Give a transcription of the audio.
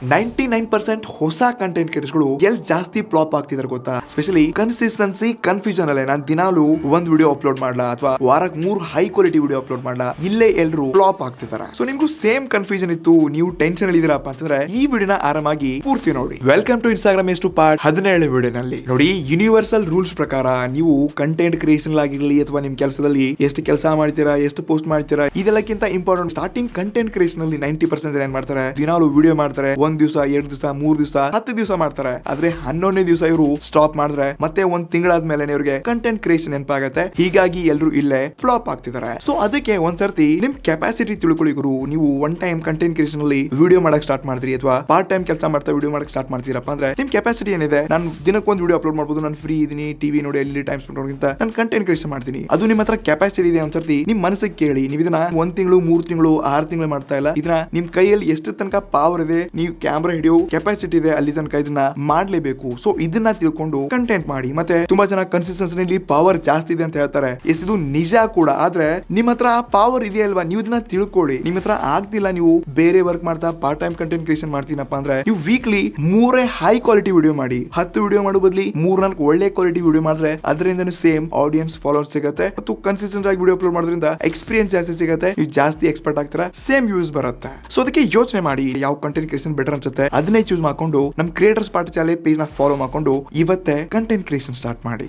99% ಹೊಸ ಕಂಟೆಂಟ್ ಕ್ರಿಯೇಟರ್ಸ್ಗಳು ಎಲ್ಲಿ ಜಾಸ್ತಿ ಫ್ಲಾಪ್ ಆಗ್ತಿದಾರೆ ಗೊತ್ತಾ? ಸ್ಪೆಷಲಿ ಕನ್ಸಿಸ್ಟೆನ್ಸಿ ಕನ್ಫ್ಯೂಷನ್ ಅಲ್ಲೇ ನಾನು ದಿನಾಲು ಒಂದ್ ವಿಡಿಯೋ ಅಪ್ಲೋಡ್ ಮಾಡ್ಲಾ ಅಥವಾ ವಾರಕ್ಕೆ 3 ಹೈ ಕ್ವಾಲಿಟಿ ವಿಡಿಯೋ ಅಪ್ಲೋಡ್ ಮಾಡ್ಲಾ, ಇಲ್ಲೇ ಎಲ್ರು ಫ್ಲಾಪ್ ಆಗ್ತಿದ್ದಾರೆ. ಸೊ ನಿಮ್ಗೂ ಸೇಮ್ ಕನ್ಫ್ಯೂಷನ್ ಇತ್ತು, ನೀವು ಟೆನ್ಷನ್ ಇದ್ದೀರಪ್ಪ ಅಂತಂದ್ರೆ ಈ ವಿಡಿಯೋನ ಆರಾಮಾಗಿ ಪೂರ್ತಿ ನೋಡಿ. ವೆಲ್ಕಮ್ ಟು ಇನ್ಸ್ಟಾಗ್ರಾಮ್ ಎಷ್ಟು ಪಾರ್ಟ್ 17 ವಿಡಿಯೋನಲ್ಲಿ ನೋಡಿ. ಯೂನಿವರ್ಸಲ್ ರೂಲ್ಸ್ ಪ್ರಕಾರ ನೀವು ಕಂಟೆಂಟ್ ಕ್ರಿಯೇಷನ್ ಆಗಿರ್ಲಿ ಅಥವಾ ನಿಮ್ ಕೆಲಸದಲ್ಲಿ ಎಷ್ಟು ಕೆಲಸ ಮಾಡ್ತೀರಾ, ಎಷ್ಟು ಪೋಸ್ಟ್ ಮಾಡ್ತೀರಾ, ಇದೆಲ್ಲಕ್ಕಿಂತ ಇಂಪಾರ್ಟೆಂಟ್ ಸ್ಟಾರ್ಟಿಂಗ್ ಕಂಟೆಂಟ್ ಕ್ರಿಯೇಷನ್ ಅಲ್ಲಿ 90% ಏನ್ ಮಾಡ್ತಾರೆ, ದಿನಾಲು ವಿಡಿಯೋ ಮಾಡ್ತಾರೆ. 1 ದಿವಸ 2 ದಿವಸ 3 ದಿವಸ 10 ದಿವಸ ಮಾಡ್ತಾರೆ. ಆದ್ರೆ 11ನೇ ದಿವಸ ಇವರು ಸ್ಟಾಪ್ ಮಾಡಿದ್ರೆ ಮತ್ತೆ 1 ತಿಂಗಳಾದ್ಮೇಲೆ ಇವ್ರಿಗೆ ಕಂಟೆಂಟ್ ಕ್ರಿಯೇಷನ್ ನೆನಪಾಗತ್ತೆ. ಹೀಗಾಗಿ ಎಲ್ಲರೂ ಇಲ್ಲೇ ಫ್ಲಾಪ್ ಆಗ್ತಿದ್ದಾರೆ. ಸೊ ಅದಕ್ಕೆ ಒಂದ್ಸರ್ತಿ ನಿಮ್ ಕೆಪಾಸಿಟಿ ತಿಳ್ಕೊಳ್ಳಿ ಗುರು. ನೀವು ಒನ್ ಟೈಮ್ ಕಂಟೆಂಟ್ ಕ್ರಿಯೇಷನ್ ಅಲ್ಲಿ ವಿಡಿಯೋ ಮಾಡಕ್ ಸ್ಟಾರ್ಟ್ ಮಾಡಿದ್ರಿ ಅಥವಾ ಪಾರ್ಟ್ ಟೈಮ್ ಕೆಲಸ ಮಾಡ್ತಾ ವಿಡಿಯೋ ಮಾಡಕ್ ಸ್ಟಾರ್ಟ್ ಮಾಡ್ತೀರಪ್ಪ ಅಂದ್ರೆ ನಿಮ್ ಕೆಪಾಸಿಟಿ ಏನಿದೆ, ನಾನು ದಿನಕ್ಕೆ ಒಂದು ವಿಡಿಯೋ ಅಪ್ಲೋಡ್ ಮಾಡ್ಬೋದು, ನಾನು ಫ್ರೀ ಇದೀನಿ, ಟಿವಿ ನೋಡಿ ಎಲ್ಲಿ ಟೈಮ್ ಸ್ಪೆಂಡ್ ಮಾಡೋಕ್ಕಿಂತ ನಾನು ಕಂಟೆಂಟ್ ಕ್ರಿಯೇಷನ್ ಮಾಡ್ತೀನಿ. ಅದು ನಿಮ್ಮ ಹತ್ರ ಕೆಪಾಸಿಟಿ ಇದೆ ಒಂದ್ಸರ್ತಿ ನಿಮ್ ಮನಸ್ಸಿಗೆ ಕೇಳಿ. ನೀವು ಇದನ್ನ 1 ತಿಂಗಳು 3 ತಿಂಗಳು 6 ತಿಂಗಳು ಮಾಡ್ತಾ ಇಲ್ಲ, ಇದನ್ನ ನಿಮ್ ಕೈಯಲ್ಲಿ ಎಷ್ಟು ತನಕ ಪವರ್ ಇದೆ, ನೀವು ಕ್ಯಾಮ್ರಾ ಹಿಡಿಯೋ ಕೆಪಾಸಿಟಿ ಇದೆ ಅಲ್ಲಿ ತನಕ ಇದನ್ನ ಮಾಡ್ಲೇಬೇಕು. ಸೊ ಇದನ್ನ ತಿಳ್ಕೊಂಡು ಕಂಟೆಂಟ್ ಮಾಡಿ. ಮತ್ತೆ ತುಂಬಾ ಜನ ಕನ್ಸಿಸ್ಟೆನ್ಸಿ ಪವರ್ ಜಾಸ್ತಿ ಇದೆ ಅಂತ ಹೇಳ್ತಾರೆ. ಎಸ್ ಇದು ನಿಜ ಕೂಡ. ಆದ್ರೆ ನಿಮ್ ಹತ್ರ ಪವರ್ ಇದೆಯಲ್ವಾ, ನೀವು ಇದನ್ನ ತಿಳ್ಕೊಳ್ಳಿ. ನಿಮ್ ಹತ್ರ ಆಗ್ತಿಲ್ಲ, ನೀವು ಬೇರೆ ವರ್ಕ್ ಮಾಡ್ತಾ ಪಾರ್ಟ್ ಟೈಮ್ ಕಂಟೆಂಟ್ ಕ್ರಿಯೇಷನ್ ಮಾಡ್ತೀನಪ್ಪ ಅಂದ್ರೆ ನೀವು ವೀಕ್ಲಿ 3 ಹೈ ಕ್ವಾಲಿಟಿ ವಿಡಿಯೋ ಮಾಡಿ. 10 ವಿಡಿಯೋ ಮಾಡೋ ಬದಲಿ 3-4 ಒಳ್ಳೆ ಕ್ವಾಲಿಟಿ ವಿಡಿಯೋ ಮಾಡಿದ್ರೆ ಅದರಿಂದ ಸೇಮ್ ಆಡಿಯನ್ಸ್ ಫಾಲೋವರ್ಸ್ ಸಿಗುತ್ತೆ ಮತ್ತು ಕನ್ಸಿಸ್ಟೆಂಟ್ ಆಗಿ ವಿಡಿಯೋ ಅಪ್ಲೋಡ್ ಮಾಡೋದ್ರಿಂದ ಎಕ್ಸ್ಪೀರಿಯನ್ಸ್ ಜಾಸ್ತಿ ಸಿಗುತ್ತೆ, ನೀವು ಜಾಸ್ತಿ ಎಕ್ಸ್ಪರ್ಟ್ ಆಗ್ತೀರಾ, ಸೇಮ್ ವ್ಯೂಸ್ ಬರುತ್ತೆ. ಸೊ ಅದಕ್ಕೆ ಯೋಚನೆ ಮಾಡಿ ಯಾವ ಕಂಟೆಂಟ್ ಕ್ರಿಯೇಷನ್ ಬೆಟರ್ ಅನ್ಸುತ್ತೆ ಅದನ್ನೇ ಚೂಸ್ ಮಾಡ್ಕೊಂಡು ನಮ್ಮ ಕ್ರಿಯೇಟರ್ಸ್ ಪಾರ್ಟಿ ಚಾಲೆ ಪೇಜ್ ನ ಫಾಲೋ ಮಾಡ್ಕೊಂಡು ಇವತ್ತೇ ಕಂಟೆಂಟ್ ಕ್ರಿಯೇಷನ್ ಸ್ಟಾರ್ಟ್ ಮಾಡಿ.